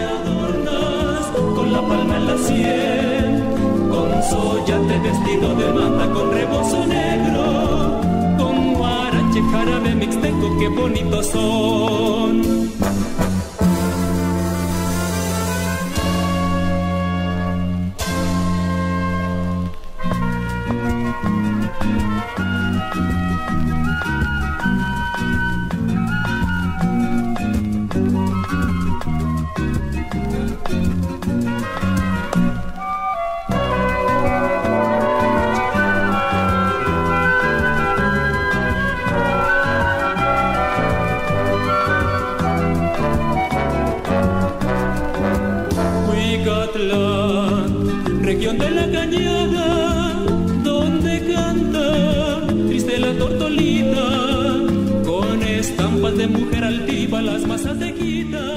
adornas con la palma en la sien, con soyate vestido de manta con rebozo negro, con guarache, jarabe mixteco, qué bonitos son. Región de la cañada, donde canta triste la tortolita, con estampas de mujer altiva las masas de quita.